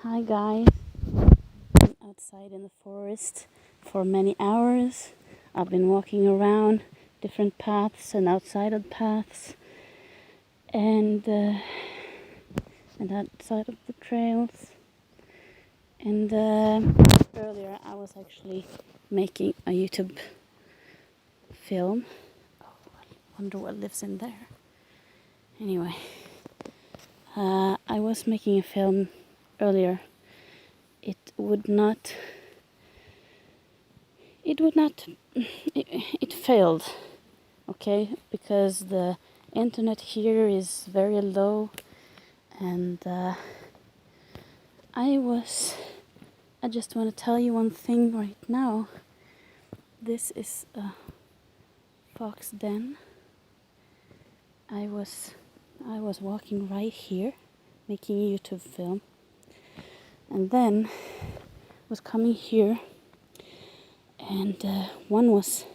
Hi guys, I'm outside in the forest for many hours. I've been walking around different paths and outside of paths and outside of the trails. And earlier I was actually making a YouTube film. Oh, I wonder what lives in there. Anyway, I was making a film earlier. It failed, okay, because the internet here is very low, and I just want to tell you one thing right now. This is a fox den. I was walking right here making a YouTube film, and then was coming here, and one was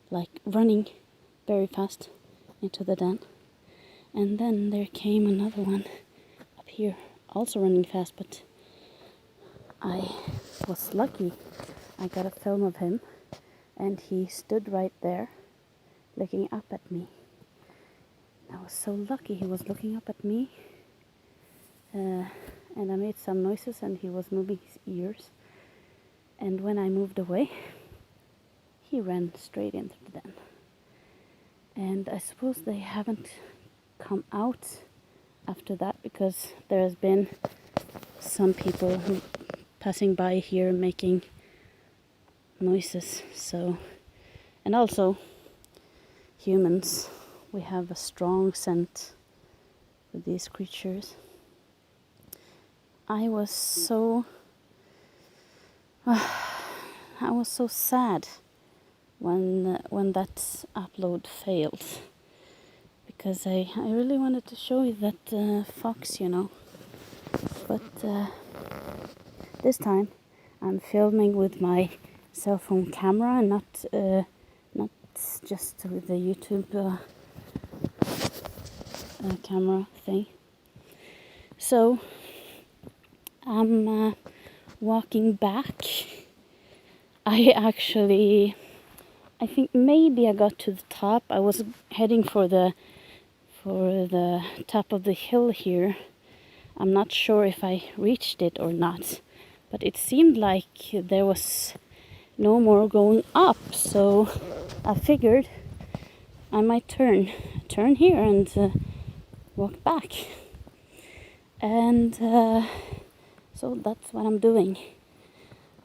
like running very fast into the den, and then there came another one up here also running fast, but I was lucky. I got a film of him, and he stood right there looking up at me. I was so lucky he was looking up at me, and I made some noises and he was moving his ears, and when I moved away he ran straight into the den. And I suppose they haven't come out after that, because there has been some people who passing by here making noises. So, and also humans, we have a strong scent with these creatures. I was so sad when that upload failed, because I really wanted to show you that fox, but this time I'm filming with my cell phone camera and not just with the YouTube camera thing. So I'm walking back. I think maybe I got to the top. I was heading for the top of the hill here. I'm not sure if I reached it or not, but it seemed like there was no more going up, so I figured I might turn here and walk back. And so that's what I'm doing.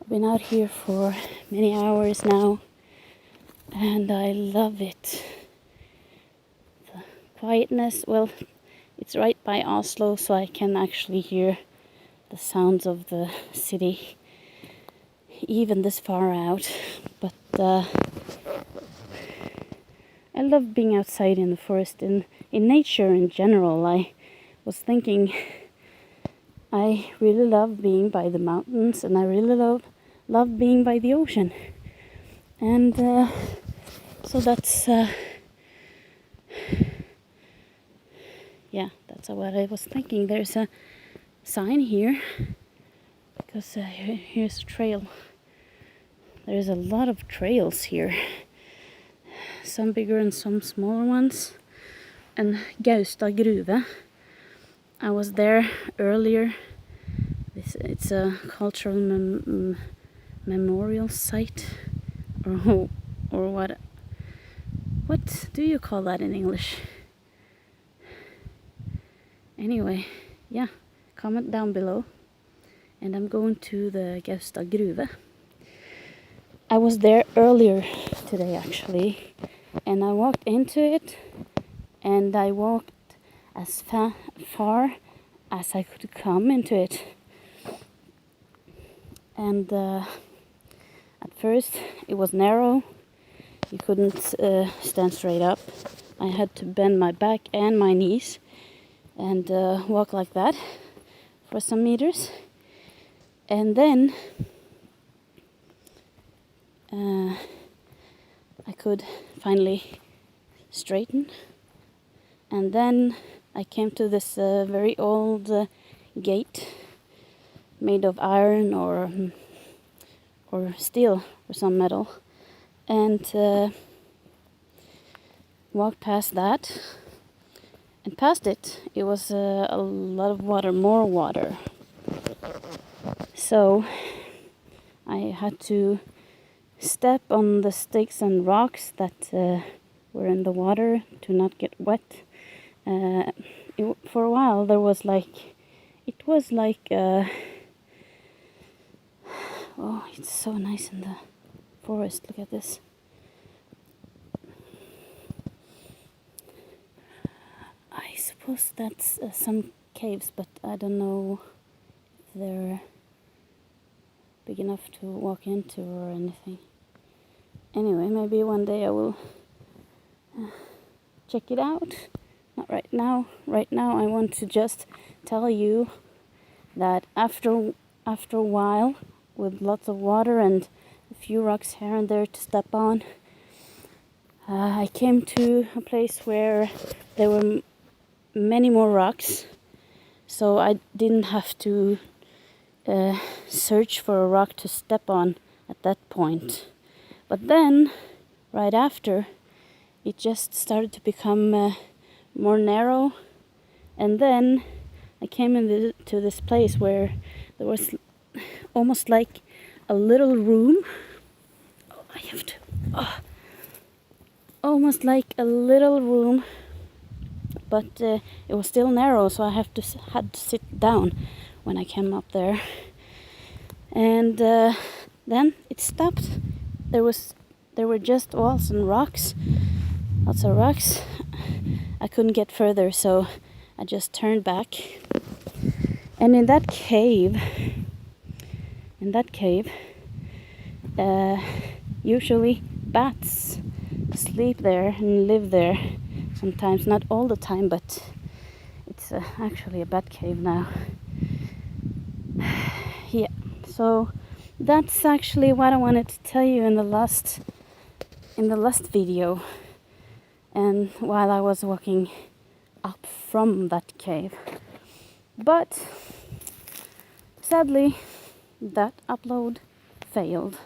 I've been out here for many hours now, and I love it. The quietness, well, it's right by Oslo, so I can actually hear the sounds of the city even this far out. But I love being outside in the forest, in nature in general. I was thinking I really love being by the mountains, and I really love being by the ocean. And so that's that's what I was thinking. There's a sign here, because here's a trail. There's a lot of trails here, some bigger and some smaller ones. And Gaustad Gruve, I was there earlier. It's a cultural memorial site, or what do you call that in English? Anyway, yeah, comment down below. And I'm going to the Gaustad Gruve. I was there earlier today actually, and I walked into it, and I walked as far as I could come into it. And at first it was narrow. You couldn't stand straight up. I had to bend my back and my knees and walk like that for some meters. And then I could finally straighten. And then I came to this very old gate, made of iron or steel or some metal, and walked past that. And past it, it was a lot of water, more water. So I had to step on the sticks and rocks that were in the water to not get wet. For a while there was like, it was like, oh, it's so nice in the forest. Look at this. I suppose that's some caves, but I don't know if they're big enough to walk into or anything. Anyway, maybe one day I will check it out. Not right now. Right now I want to just tell you that after a while, with lots of water and a few rocks here and there to step on, I came to a place where there were many more rocks, so I didn't have to search for a rock to step on at that point. But then, right after, it just started to become more narrow, and then I came into this place where there was almost like a little room. Oh, I have to. Oh. Almost like a little room, but it was still narrow, so I had to sit down when I came up there. And then it stopped. There were just walls and rocks, lots of rocks. I couldn't get further, so I just turned back. And in that cave, usually bats sleep there and live there. Sometimes, not all the time, but it's actually a bat cave now. Yeah, so that's actually what I wanted to tell you in the last video, and while I was walking up from that cave. But sadly, that upload failed.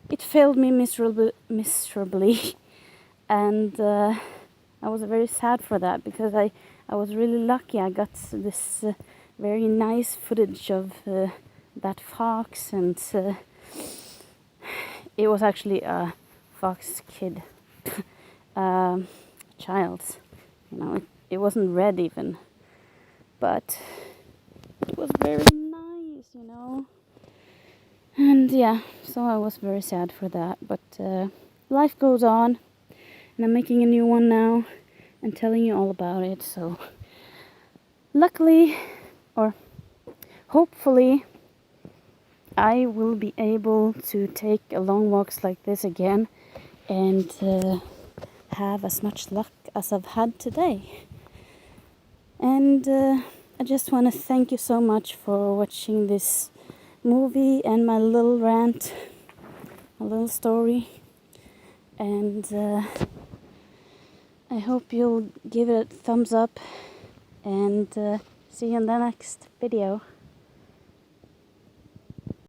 It failed me miserably, and I was very sad for that, because I was really lucky. I got this very nice footage of that fox, and it was actually a fox kid, child. You know, it wasn't red even, but it was very nice, you know. And yeah, so I was very sad for that, but life goes on, and I'm making a new one now and telling you all about it. So luckily, or hopefully, I will be able to take long walks like this again and have as much luck as I've had today. And I just want to thank you so much for watching this movie and my little rant, a little story. And I hope you'll give it a thumbs up, and see you in the next video.